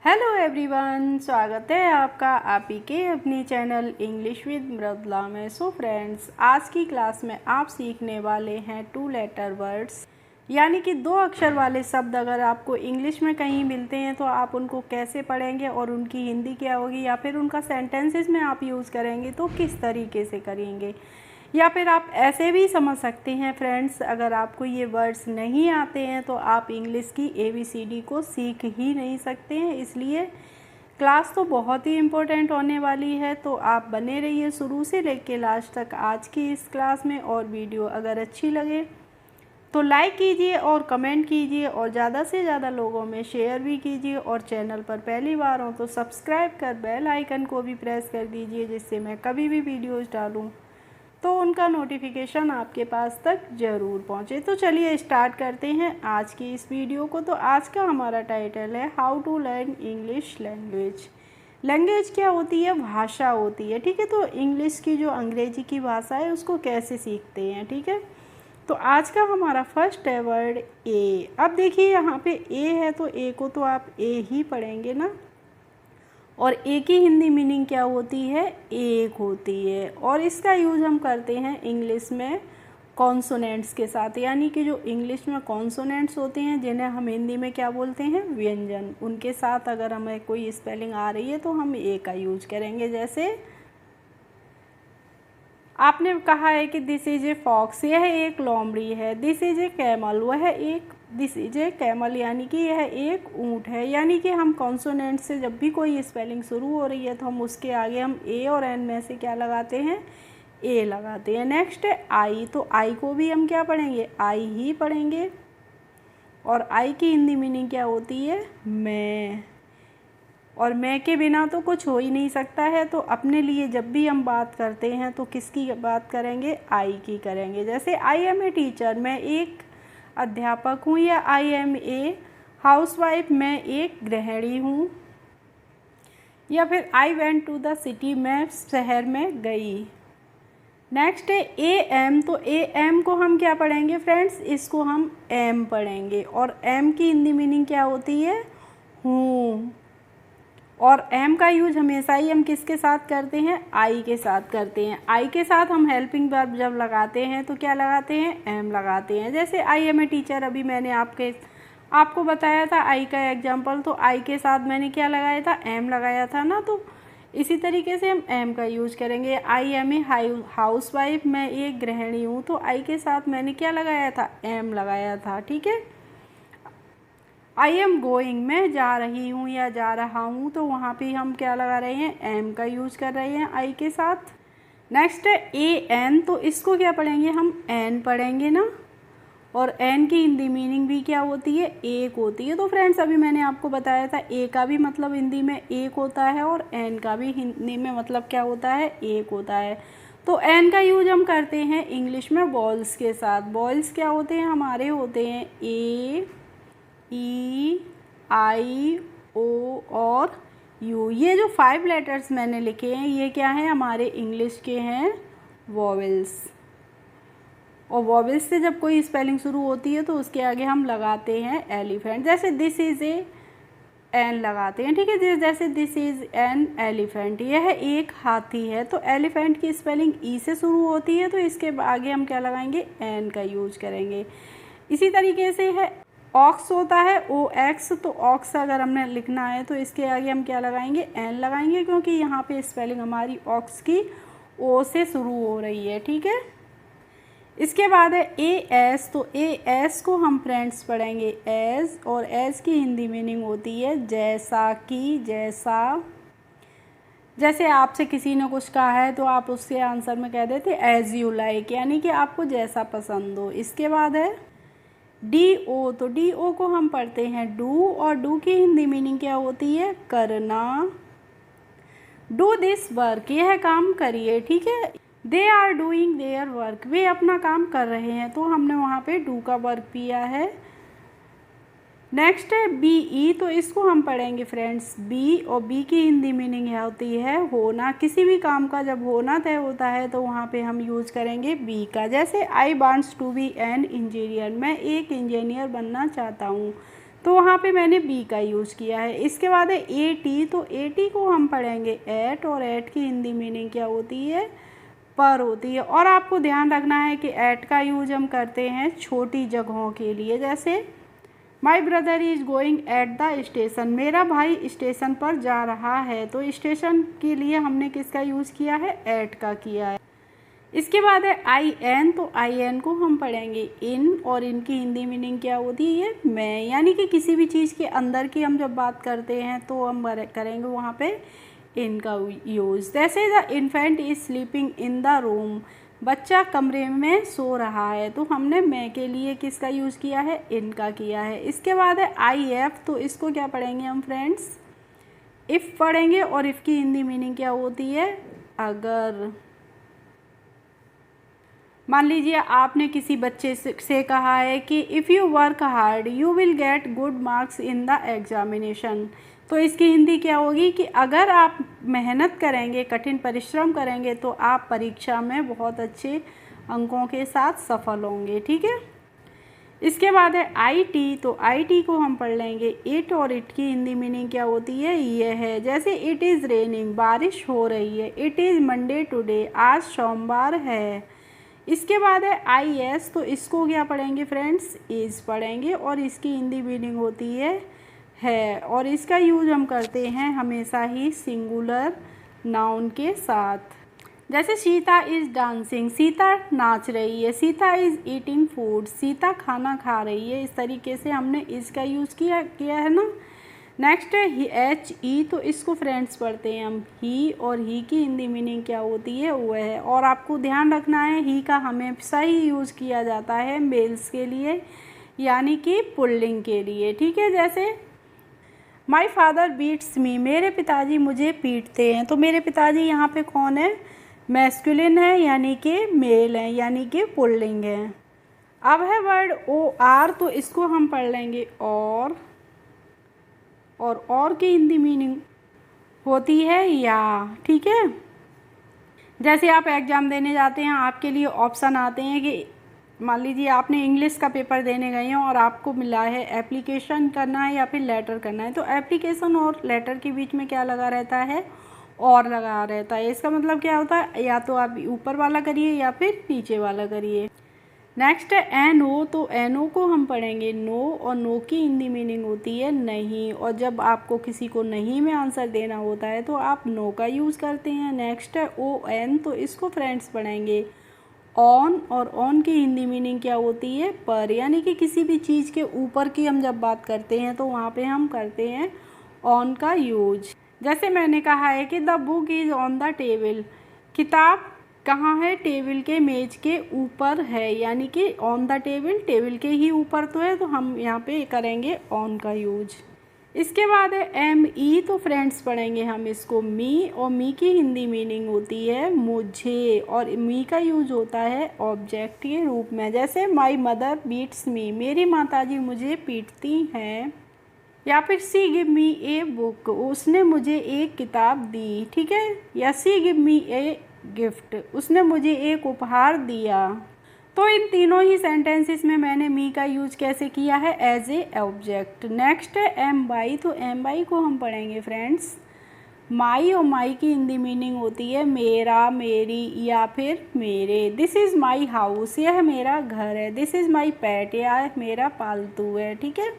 Hello everyone, स्वागत है आपका आप ही के अपने चैनल इंग्लिश विद मृदुला में। सो फ्रेंड्स, आज की क्लास में आप सीखने वाले हैं 2 लेटर वर्ड्स, यानी कि 2 अक्षर वाले शब्द अगर आपको इंग्लिश में कहीं मिलते हैं तो आप उनको कैसे पढ़ेंगे और उनकी हिंदी क्या होगी, या फिर उनका सेंटेंसेस में आप यूज़ करेंगे तो किस तरीके से करेंगे। या फिर आप ऐसे भी समझ सकते हैं फ्रेंड्स, अगर आपको ये वर्ड्स नहीं आते हैं तो आप इंग्लिश की ABCD को सीख ही नहीं सकते हैं। इसलिए क्लास तो बहुत ही इम्पोर्टेंट होने वाली है, तो आप बने रहिए शुरू से लेकर लास्ट तक आज की इस क्लास में। और वीडियो अगर अच्छी लगे तो लाइक कीजिए और कमेंट कीजिए और ज़्यादा से ज़्यादा लोगों में शेयर भी कीजिए। और चैनल पर पहली बार हो तो सब्सक्राइब कर बेल आइकन को भी प्रेस कर दीजिए, जिससे मैं कभी भी वीडियोज़ डालूँ तो उनका नोटिफिकेशन आपके पास तक ज़रूर पहुँचे। तो चलिए स्टार्ट करते हैं आज की इस वीडियो को। तो आज का हमारा टाइटल है how to learn English language. Language क्या होती है? भाषा होती है, ठीक है। तो इंग्लिश की जो अंग्रेजी की भाषा है उसको कैसे सीखते हैं, ठीक है। तो आज का हमारा फर्स्ट है वर्ड ए। अब देखिए यहाँ पे ए है, तो ए को तो आप ए ही पढ़ेंगे ना। और ए की हिंदी मीनिंग क्या होती है? एक होती है। और इसका यूज़ हम करते हैं इंग्लिश में कॉन्सोनेंट्स के साथ, यानी कि जो इंग्लिश में कॉन्सोनेंट्स होते हैं जिन्हें हम हिंदी में क्या बोलते हैं? व्यंजन। उनके साथ अगर हमें कोई स्पेलिंग आ रही है तो हम ए का यूज करेंगे। जैसे आपने कहा है कि दिस इज ए फॉक्स, यह एक लोमड़ी है। दिस इज ए कैमल, वह एक दिस इज ए कैमल, यानी कि यह एक ऊँट है। यानी कि हम कॉन्सोनेंट से जब भी कोई स्पेलिंग शुरू हो रही है तो हम उसके आगे हम ए और एन में से क्या लगाते हैं? ए लगाते हैं। नेक्स्ट है आई। तो आई को भी हम क्या पढ़ेंगे? आई ही पढ़ेंगे। और आई की हिंदी मीनिंग क्या होती है? मैं। और मैं के बिना तो कुछ हो ही नहीं सकता है। तो अपने लिए जब भी हम बात करते हैं तो किसकी बात करेंगे? आई की करेंगे। जैसे आई एम ए टीचर, मैं एक अध्यापक हूँ। या आई एम ए हाउसवाइफ, मैं एक गृहिणी हूँ। या फिर I went to the city, मैं शहर में गई। नेक्स्ट है ए एम। तो ए एम को हम क्या पढ़ेंगे फ्रेंड्स? इसको हम एम पढ़ेंगे। और एम की हिंदी मीनिंग क्या होती है? हूँ। और एम का यूज हमेशा ही हम किसके साथ करते हैं? आई के साथ करते हैं। आई के साथ हम हेल्पिंग वर्ब जब लगाते हैं तो क्या लगाते हैं? एम लगाते हैं। जैसे आई एम ए टीचर, अभी मैंने आपको बताया था आई का एग्जाम्पल, तो आई के साथ मैंने क्या लगाया था? एम लगाया था ना। तो इसी तरीके से हम एम का यूज करेंगे। I am a housewife, मैं एक गृहिणी हूँ। तो आई के साथ मैंने क्या लगाया था? एम लगाया था, ठीक है। आई एम गोइंग, मैं जा रही हूँ या जा रहा हूँ, तो वहाँ पे हम क्या लगा रहे हैं? एम का यूज कर रहे हैं आई के साथ। नेक्स्ट है ए एन। तो इसको क्या पढ़ेंगे? हम एन पढ़ेंगे ना। और एन की हिंदी मीनिंग भी क्या होती है? एक होती है। तो फ्रेंड्स, अभी मैंने आपको बताया था ए का भी मतलब हिंदी में एक होता है और एन का भी हिंदी में मतलब क्या होता है? एक होता है। तो एन का यूज हम करते हैं इंग्लिश में वॉल्स के साथ। वॉल्स क्या होते हैं? हमारे होते हैं ए, ई, आई, ओ और यू। ये जो 5 लेटर्स मैंने लिखे हैं ये क्या हैं? हमारे इंग्लिश के हैं वॉवेल्स। और वॉवेल्स से जब कोई स्पेलिंग शुरू होती है तो उसके आगे हम लगाते हैं एलिफेंट। जैसे दिस इज़ ए, एन लगाते हैं, ठीक है। जैसे दिस इज़ एन एलिफेंट, यह एक हाथी है। तो एलिफेंट की स्पेलिंग ई से शुरू होती है, तो इसके आगे हम क्या लगाएंगे? एन का यूज करेंगे। इसी तरीके से है ऑक्स होता है ओ एक्स। तो ऑक्स अगर हमने लिखना है तो इसके आगे हम क्या लगाएंगे? एन लगाएंगे, क्योंकि यहाँ पे स्पेलिंग हमारी ऑक्स की ओ से शुरू हो रही है, ठीक है। इसके बाद है ए एस। तो ए एस को हम फ्रेंड्स पढ़ेंगे एज। और एज की हिंदी मीनिंग होती है जैसा कि, जैसा। जैसे आपसे किसी ने कुछ कहा है तो आप उसके आंसर में कह देते एज यू लाइक, यानी कि आपको जैसा पसंद हो। इसके बाद है डी ओ। तो डी ओ को हम पढ़ते हैं डू। और डू की हिंदी मीनिंग क्या होती है? करना। डू दिस वर्क, यह काम करिए, ठीक है। They are doing their work, वे अपना काम कर रहे हैं। तो हमने वहाँ पे डू का वर्क किया है। नेक्स्ट है बी ई। तो इसको हम पढ़ेंगे फ्रेंड्स बी। और बी की हिंदी मीनिंग होती है होना। किसी भी काम का जब होना तय होता है तो वहाँ पे हम यूज करेंगे बी का। जैसे I wants to be an engineer, मैं एक इंजीनियर बनना चाहता हूँ। तो वहाँ पे मैंने बी का यूज़ किया है। इसके बाद है ए टी, तो ए टी को हम पढ़ेंगे एट, और एट की हिंदी मीनिंग क्या होती है, पर होती है। और आपको ध्यान रखना है कि एट का यूज हम करते हैं छोटी जगहों के लिए, जैसे my brother is going at the station, मेरा भाई स्टेशन पर जा रहा है, तो स्टेशन के लिए हमने किसका यूज़ किया है, एट का किया है। इसके बाद है आई एन, तो आई एन को हम पढ़ेंगे इन, और इनकी हिंदी मीनिंग क्या होती है, मैं, यानी कि किसी भी चीज़ के अंदर की हम जब बात करते हैं तो हम करेंगे वहाँ पे इनका यूज़। जैसे the infant is sleeping in the room, बच्चा कमरे में सो रहा है, तो हमने मैं के लिए किसका यूज़ किया है, इनका किया है। इसके बाद है आई एफ, तो इसको क्या पढ़ेंगे हम फ्रेंड्स, इफ़ पढ़ेंगे, और इफ़ की हिंदी मीनिंग क्या होती है, अगर। मान लीजिए आपने किसी बच्चे से कहा है कि if you work hard you will get good marks in the examination, तो इसकी हिंदी क्या होगी कि अगर आप मेहनत करेंगे, कठिन परिश्रम करेंगे, तो आप परीक्षा में बहुत अच्छे अंकों के साथ सफल होंगे। ठीक है। इसके बाद है आई टी, तो आई टी को हम पढ़ लेंगे इट, और इट की हिंदी मीनिंग क्या होती है, ये है। जैसे इट इज़ रेनिंग, बारिश हो रही है, इट इज़ मंडे टुडे, आज सोमवार है। इसके बाद है आई एस, तो इसको क्या पढ़ेंगे फ्रेंड्स, इज़ पढ़ेंगे, और इसकी हिंदी मीनिंग होती है, और इसका यूज हम करते हैं हमेशा ही सिंगुलर नाउन के साथ। जैसे सीता इज़ डांसिंग, सीता नाच रही है, Sita is eating food, Sita खाना खा रही है। इस तरीके से हमने इसका यूज़ किया है ना। नेक्स्ट है एच ई, तो इसको फ्रेंड्स पढ़ते हैं हम ही, और ही की हिंदी मीनिंग क्या होती है, वह है। और आपको ध्यान रखना है ही का हमेशा ही यूज़ किया जाता है मेल्स के लिए, यानी कि पुल्लिंग के लिए। ठीक है। जैसे माई फादर बीट्स मी, मेरे पिताजी मुझे पीटते हैं, तो मेरे पिताजी यहाँ पे कौन है, मैस्कुलिन है, यानी कि मेल है, यानी कि पुल्लिंग है। अब है वर्ड ओ आर, तो इसको हम पढ़ लेंगे और की हिंदी मीनिंग होती है या। ठीक है। जैसे आप एग्ज़ाम देने जाते हैं, आपके लिए ऑप्शन आते हैं कि मान लीजिए आपने इंग्लिश का पेपर देने गए हैं और आपको मिला है एप्लीकेशन करना है या फिर लेटर करना है, तो एप्लीकेशन और लेटर के बीच में क्या लगा रहता है, और लगा रहता है। इसका मतलब क्या होता है, या तो आप ऊपर वाला करिए या फिर नीचे वाला करिए। नेक्स्ट है एन ओ, तो एन ओ को हम पढ़ेंगे नो, और नो की हिंदी मीनिंग होती है नहीं, और जब आपको किसी को नहीं में आंसर देना होता है तो आप नो का यूज़ करते हैं। नेक्स्ट है ओ एन, तो इसको फ्रेंड्स पढ़ेंगे ऑन, और ऑन की हिंदी मीनिंग क्या होती है, पर, यानी कि किसी भी चीज़ के ऊपर की हम जब बात करते हैं तो वहाँ पे हम करते हैं ऑन का यूज। जैसे मैंने कहा है कि the book is on the table, किताब कहाँ है, टेबल के मेज के ऊपर है, यानी कि ऑन द टेबल, टेबल के ही ऊपर तो है, तो हम यहाँ पे करेंगे ऑन का यूज। इसके बाद है एम ई, तो फ्रेंड्स पढ़ेंगे हम इसको मी, और मी की हिंदी मीनिंग होती है मुझे, और मी का यूज होता है ऑब्जेक्ट के रूप में। जैसे माई मदर बीट्स मी, मेरी माताजी मुझे पीटती हैं, या फिर सी गिव मी ए बुक, उसने मुझे एक किताब दी। ठीक है। या सी गिव मी ए गिफ्ट, उसने मुझे एक उपहार दिया। तो इन तीनों ही सेंटेंसेस में मैंने मी का यूज कैसे किया है, एज ए ऑब्जेक्ट। नेक्स्ट है एम बाई, तो एम बाई को हम पढ़ेंगे फ्रेंड्स माई, और माई की हिंदी मीनिंग होती है मेरा, मेरी, या फिर मेरे। दिस इज़ माई हाउस, यह मेरा घर है। दिस इज़ माई पेट, यह मेरा पालतू है। ठीक है।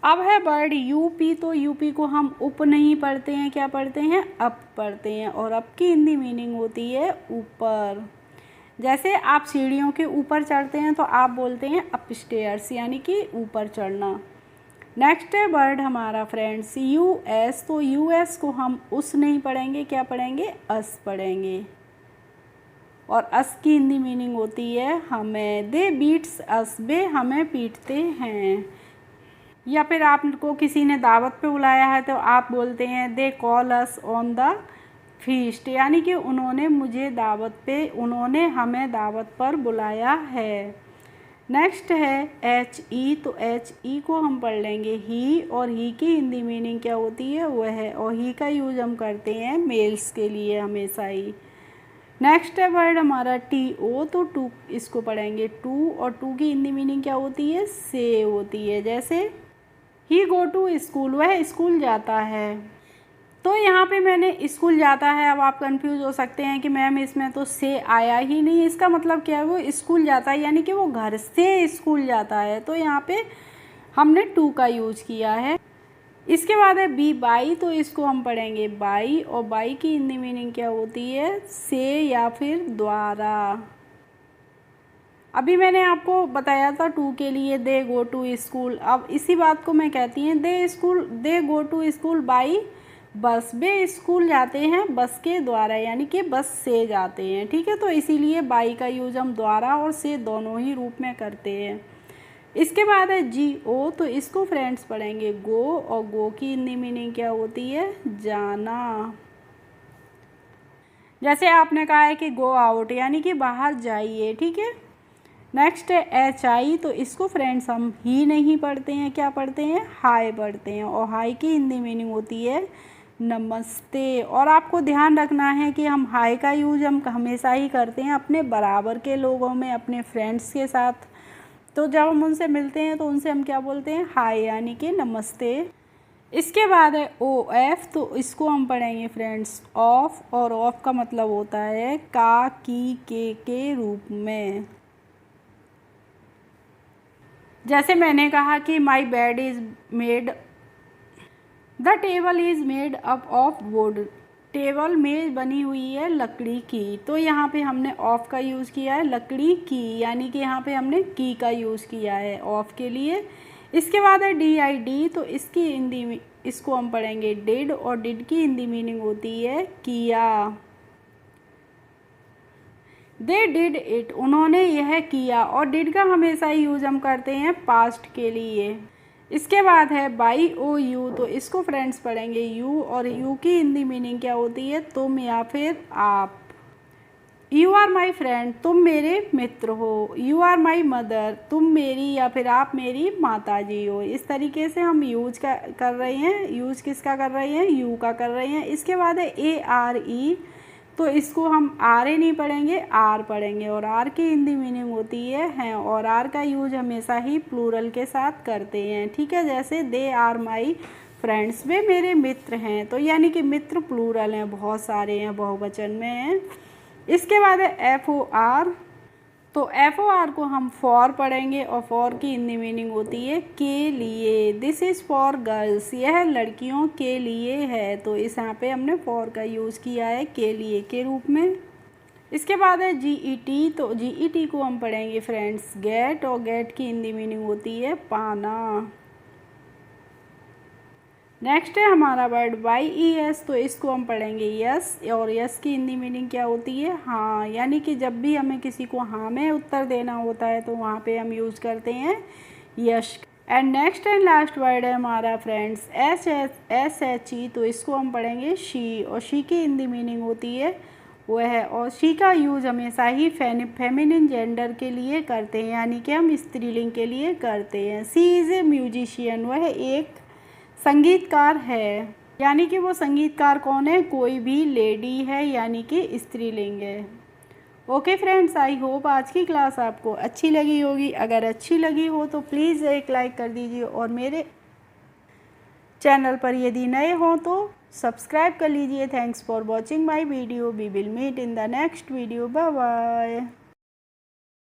अब है वर्ड यूपी, तो यूपी को हम उप नहीं पढ़ते हैं, क्या पढ़ते हैं, अप पढ़ते हैं, और अप की हिंदी मीनिंग होती है ऊपर। जैसे आप सीढ़ियों के ऊपर चढ़ते हैं तो आप बोलते हैं अपस्टेयर्स, यानी कि ऊपर चढ़ना। नेक्स्ट है वर्ड हमारा फ्रेंड्स यूएस, तो यूएस को हम उस नहीं पढ़ेंगे, क्या पढ़ेंगे, अस पढ़ेंगे, और अस की हिंदी मीनिंग होती है हमें। दे बीट्स अस, वे हमें पीटते हैं। या फिर आपको किसी ने दावत पे बुलाया है तो आप बोलते हैं they call us on the feast, यानी कि उन्होंने उन्होंने हमें दावत पर बुलाया है। नेक्स्ट है एच ई, तो एच ई को हम पढ़ लेंगे ही, और ही की हिंदी मीनिंग क्या होती है, वह है, और ही का यूज हम करते हैं मेल्स के लिए हमेशा ही। नेक्स्ट है वर्ड हमारा टी ओ, तो टू, इसको पढ़ेंगे टू, और टू की हिंदी मीनिंग क्या होती है, से होती है। जैसे ही गो टू स्कूल, वह स्कूल जाता है। तो यहाँ पे मैंने स्कूल जाता है, अब आप कंफ्यूज हो सकते हैं कि मैम इसमें तो से आया ही नहीं, इसका मतलब क्या है, वो स्कूल जाता है यानी कि वो घर से स्कूल जाता है। तो यहाँ पे हमने टू का यूज किया है। इसके बाद है बी बाई, तो इसको हम पढ़ेंगे बाई, और बाई की हिंदी मीनिंग क्या होती है, से या फिर द्वारा। अभी मैंने आपको बताया था टू के लिए दे गो टू स्कूल, अब इसी बात को मैं कहती हैं they go to school by bus, वे स्कूल जाते हैं बस के द्वारा यानी कि बस से जाते हैं, ठीक है। तो इसीलिए बाई का यूज हम द्वारा और से दोनों ही रूप में करते हैं। इसके बाद है जी ओ, तो इसको फ्रेंड्स पढ़ेंगे गो, और गो की हिंदी मीनिंग क्या होती है, जाना। जैसे आपने कहा है कि गो आउट यानी कि बाहर जाइए, ठीक है। नेक्स्ट है एच आई, तो इसको फ्रेंड्स हम ही नहीं पढ़ते हैं, क्या पढ़ते हैं, हाय पढ़ते हैं, और हाय की हिंदी मीनिंग होती है नमस्ते। और आपको ध्यान रखना है कि हम हाय का यूज हम हमेशा ही करते हैं अपने बराबर के लोगों में, अपने फ्रेंड्स के साथ। तो जब हम उनसे मिलते हैं तो उनसे हम क्या बोलते हैं, हाय यानी कि नमस्ते। इसके बाद है ओ एफ, तो इसको हम पढ़ेंगे फ्रेंड्स ऑफ, और ऑफ का मतलब होता है का की के रूप में। जैसे मैंने कहा कि my bed is made, the table is made up of would, table मेज बनी हुई है लकड़ी की। तो यहाँ पे हमने ऑफ का यूज़ किया है लकड़ी की, यानी कि यहाँ पे हमने की का यूज़ किया है ऑफ के लिए। इसके बाद है डी आई डी, तो इसकी हिंदी इसको हम पढ़ेंगे डिड, और डिड की हिंदी मीनिंग होती है किया। दे डिड इट, उन्होंने यह किया, और डिड का हमेशा यूज हम करते हैं पास्ट के लिए। इसके बाद है बाई ओ यू, तो इसको फ्रेंड्स पढ़ेंगे यू, और यू की हिंदी मीनिंग क्या होती है, तुम या फिर आप। यू आर माई फ्रेंड, तुम मेरे मित्र हो। यू आर माई मदर, तुम मेरी या फिर आप मेरी माता जी हो। इस तरीके से हम यूज कर रहे हैं, यूज किसका कर रहे हैं, यू का कर रहे हैं। इसके बाद है ए आर ई, तो इसको हम आर ए नहीं पढ़ेंगे, आर पढ़ेंगे, और आर की हिंदी मीनिंग होती है हैं, और आर का यूज हमेशा ही प्लूरल के साथ करते हैं, ठीक है। जैसे दे आर माई फ्रेंड्स, वे मेरे मित्र हैं, तो यानी कि मित्र प्लूरल हैं, बहुत सारे हैं, बहुवचन में हैं। इसके बाद है एफ ओ आर, तो एफ ओ आर को हम फॉर पढ़ेंगे, और फॉर की हिंदी मीनिंग होती है के लिए। दिस इज़ फॉर गर्ल्स, यह लड़कियों के लिए है, तो इस यहाँ पे हमने फॉर का यूज़ किया है के लिए के रूप में। इसके बाद है जी ई टी, तो जी ई टी को हम पढ़ेंगे फ्रेंड्स गेट, और गेट की हिंदी मीनिंग होती है पाना। नेक्स्ट है हमारा वर्ड वाई ई एस, तो इसको हम पढ़ेंगे यस, और यस की हिंदी मीनिंग क्या होती है, हाँ, यानी कि जब भी हमें किसी को हाँ में उत्तर देना होता है तो वहाँ पे हम यूज़ करते हैं yes. And next and last word है हमारा फ्रेंड्स एस एच ई, तो इसको हम पढ़ेंगे शी, और शी की हिंदी मीनिंग होती है वह, और शी का यूज़ हमेशा ही फेमिनिन जेंडर के लिए करते हैं, यानी कि हम स्त्रीलिंग के लिए करते हैं। सी इज़ ए म्यूजिशियन, वह एक संगीतकार है, यानी कि वो संगीतकार कौन है, कोई भी लेडी है, यानी कि स्त्रीलिंग है। ओके फ्रेंड्स, आई होप आज की क्लास आपको अच्छी लगी होगी। अगर अच्छी लगी हो तो प्लीज़ एक लाइक कर दीजिए, और मेरे चैनल पर यदि नए हों तो सब्सक्राइब कर लीजिए। Thanks for watching my video, we will meet in the next video, bye bye.